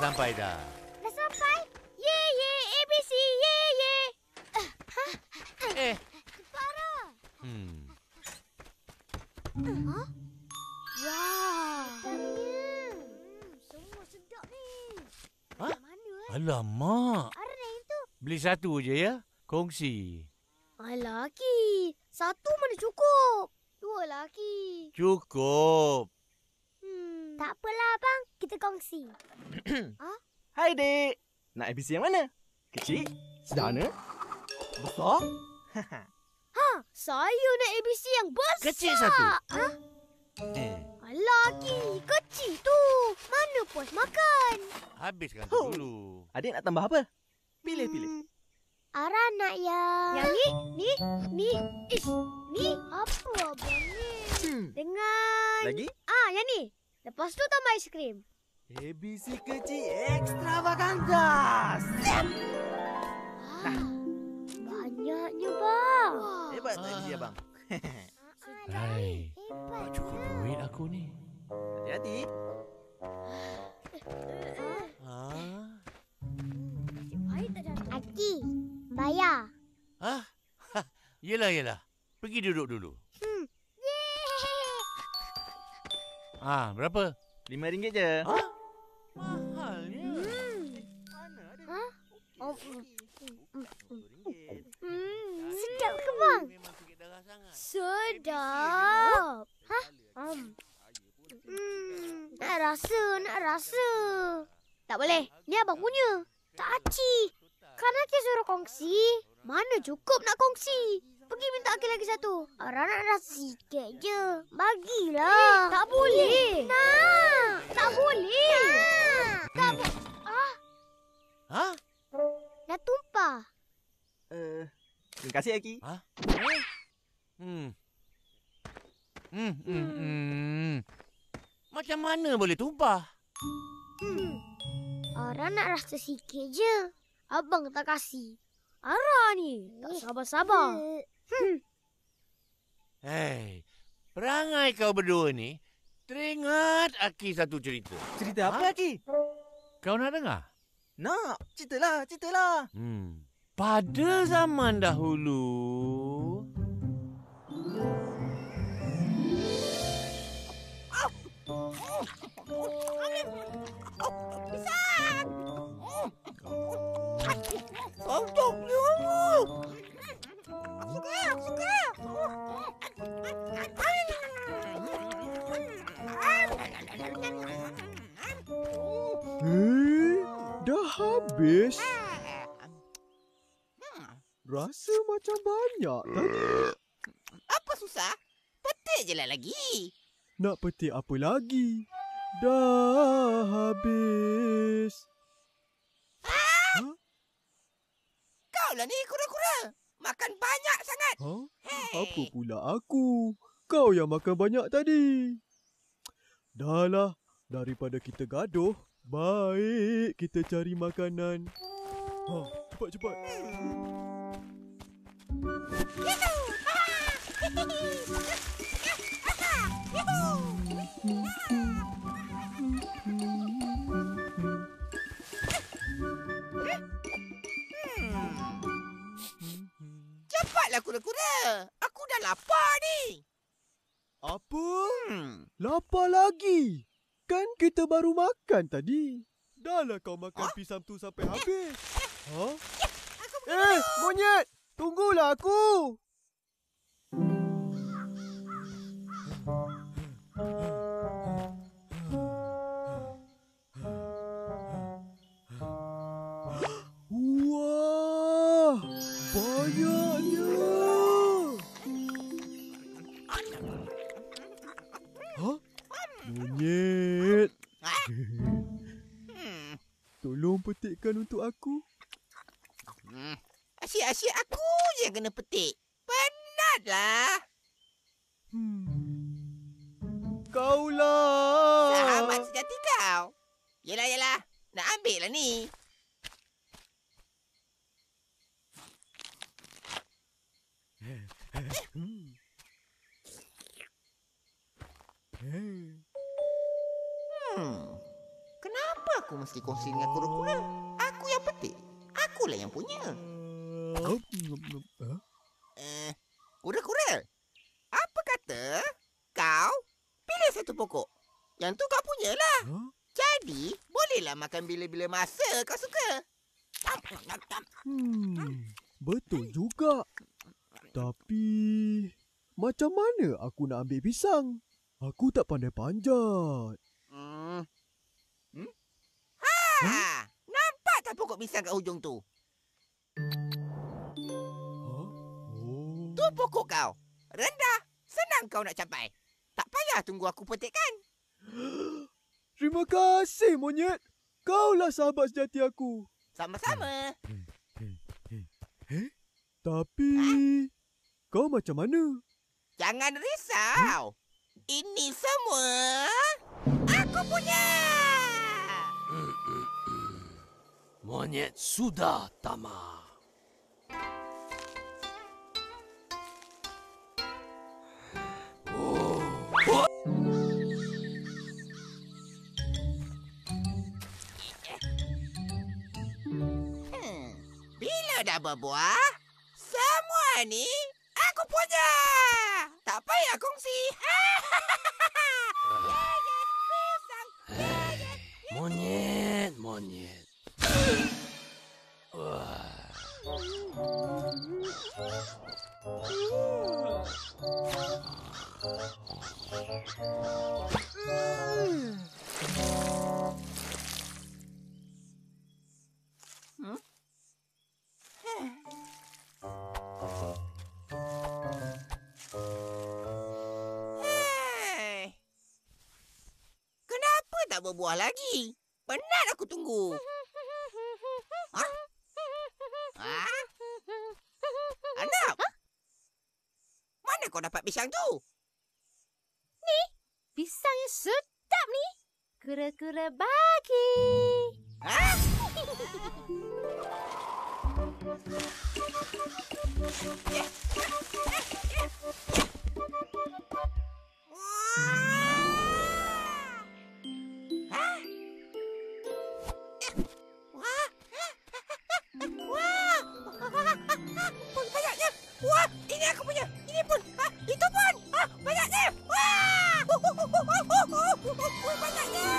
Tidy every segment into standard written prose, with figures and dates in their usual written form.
sampai dah. Dah sampai? Ye, ye, ABC, ye, ye. Farah. Wah. Sedapnya. Semua sedap ni. Ha? Mana Alamak. Arna yang tu. Beli satu je ya. Kongsi. Alah, Ki. Satu mana cukup. Dua lah, Ki. Cukup. Tak apalah, abang. Kita kongsi. Hai, Dek. Nak ABC yang mana? Kecil? Sederhana? Besar? Saya nak ABC yang besar. Kecil satu. Alah, Ki. Kecil tu. Mana puas makan? Habiskan tu dulu. Adik nak tambah apa? Pilih. Ara nak yang ni. Ish, ni apa abang ni? Dengan Lagi? yang ni. Lepas tu tambah aiskrim. ABC kecil extravaganza. Banyaknya, bang. Hebat tak ABC abang? Hai. Hebat. Tak cukup duit aku ni. Hati-hati. Aki, bayar. Yelah. Pergi duduk dulu. Berapa? RM5 je. Mahalnya. Mana ada? Sedap ke, bang? Memang sikit darah sangat. Sedap. Nak rasa. Tak boleh. Ni abang punya. Tak aci. Kan Aki suruh kongsi. Mana cukup nak kongsi. Pergi minta Aki lagi satu. Ara nak rasa sikit je. Bagilah. Tak boleh. Nak. Tak boleh. Tak boleh. Dah tumpah. Terima kasih, Aki. Macam mana boleh tumpah? Ara nak rasa sikit je. Abang tak kasih. Ara ni tak sabar-sabar. Hei, perangai kau berdua ni teringat Aki satu cerita. Cerita apa, Aki? Kau nak dengar? Nak. Ceritalah. Pada zaman dahulu, dah habis? Rasa macam banyak tadi. Apa susah? Petik je lah lagi. Nak petik apa lagi? Dah habis. Kau lah ni kura-kura. Makan banyak sangat. Apa pula aku? Kau yang makan banyak tadi. Dahlah, daripada kita gaduh, baik kita cari makanan. Cepat. Cepatlah kura-kura. Aku dah lapar ni. Apa? Lapar lagi? Kan kita baru makan tadi. Dahlah kau makan pisang tu sampai habis. Monyet! Tunggulah aku! Wah! Banyaknya! Monyet! Tolong petikkan untuk aku. Asyik-asyik aku je kena petik. Penatlah. Kaulah! Sahabat sejati kau. Yelah. Nak ambil lah ni. Kenapa Aku mesti kongsi dengan kura-kura. Aku yang petik. Akulah yang punya. Kura-kura, apa kata kau pilih satu pokok? Yang tu kau punyalah. Jadi, bolehlah makan bila-bila masa kau suka. Betul juga. Tapi, macam mana aku nak ambil pisang? Aku tak pandai panjat. Nampak tak pokok pisang kat hujung tu? Tu pokok kau. Rendah. Senang kau nak capai. Tak payah tunggu aku petikkan. Terima kasih, monyet. Kaulah sahabat sejati aku. Sama-sama. Tapi, kau macam mana? Jangan risau. Ini semua aku punya. Monyet sudah tamat. Bila dah berbuah, semua ni aku punya. Tak payah kongsi. Pisang. Monyet. Kenapa tak berbuah lagi? Penat aku tunggu. Anak! Mana kau dapat pisang tu? Pisang yang sedap ni. Kura-kura bagi. Banyaknya. Wah, ini aku punya. Ini pun. Itu pun. Banyaknya. Wah! Banyaknya.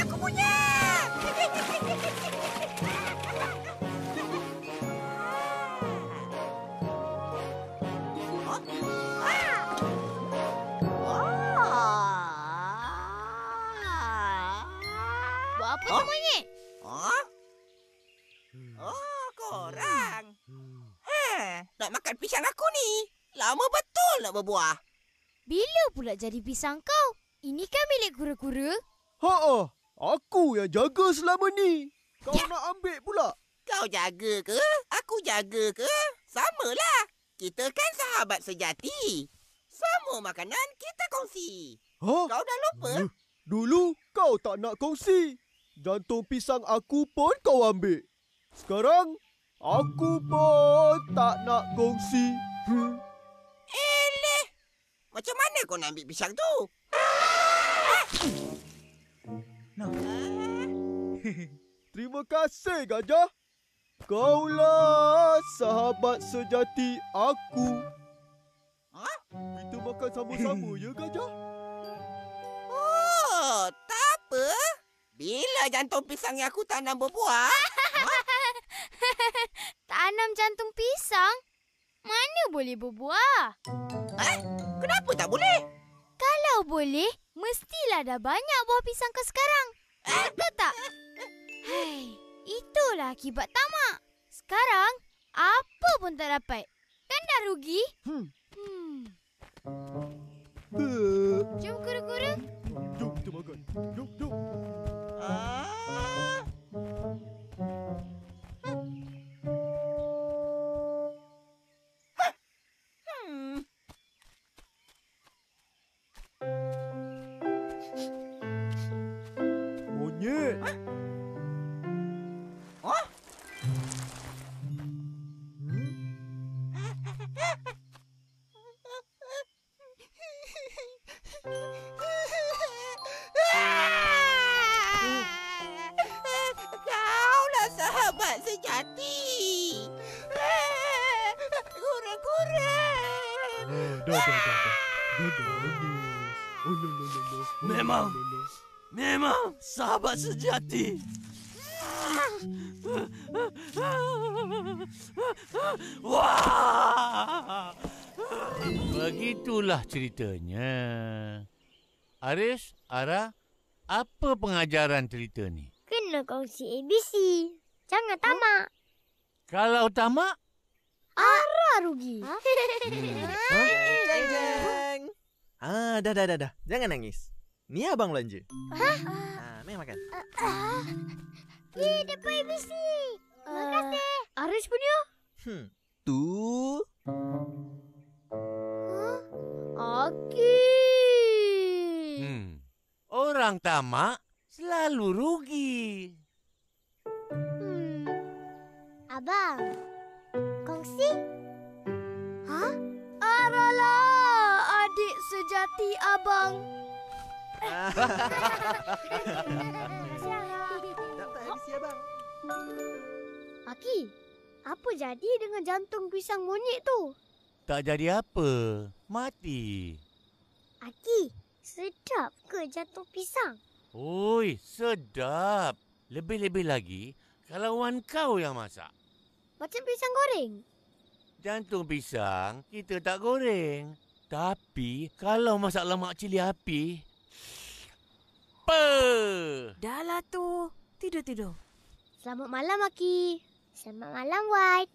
Aku punya. Buat apa tu monyet? Korang. Nak makan pisang aku ni. Lama betul nak berbuah. Bila pula jadi pisang kau? Ini kan milik kura-kura. Aku yang jaga selama ni. Kau nak ambil pula? Kau jaga ke? Aku jaga ke? Samalah. Kita kan sahabat sejati. Semua makanan kita kongsi. Kau dah lupa? Dulu kau tak nak kongsi. Jantung pisang aku pun kau ambil. Sekarang, aku pun tak nak kongsi. Eleh. Macam mana kau nak ambil pisang tu? Terima kasih, Gajah. Kaulah sahabat sejati aku. Kita makan sama-sama ya, Gajah? Oh, tak apa. Bila jantung pisang yang aku tanam berbuah? Tanam jantung pisang? Mana boleh berbuah? Kenapa tak boleh? Kalau boleh, mestilah dah banyak buah pisang kau sekarang. Betul tak? Hai, itulah akibat tamak. Sekarang, apa pun tak dapat. Kan dah rugi? Jom kura-kura, Jom, jom. Ah. Hmm. Monyet. Oh? Kaulah sahabat sejati. Kurang-kurang. Dah. Dah nangis. Oh, no. Memang. Memang sahabat sejati. Wah! Begitulah ceritanya. Aris, Ara, apa pengajaran cerita ni? Kena kongsi ABC. Jangan tamak. Kalau tamak, Ara rugi. Jeng. Dah. Jangan nangis. Ni abang belanja. Main makan. Dapat ABC. Terima kasih. Aris punya? Tu. Aki. orang tamak selalu rugi. Abang, kongsi? Hah? Aralah adik sejati abang. Terima kasih, Dapat habis abang. Aki, apa jadi dengan jantung pisang monyet tu? Tak jadi apa. Mati. Aki, sedap ke jantung pisang? Oi, sedap. Lebih-lebih lagi kalau wan kau yang masak. Macam pisang goreng? Jantung pisang kita tak goreng. Tapi kalau masak lemak cili api... Dah lah tu. Tidur. Selamat malam, Aki. Selamat malam, White.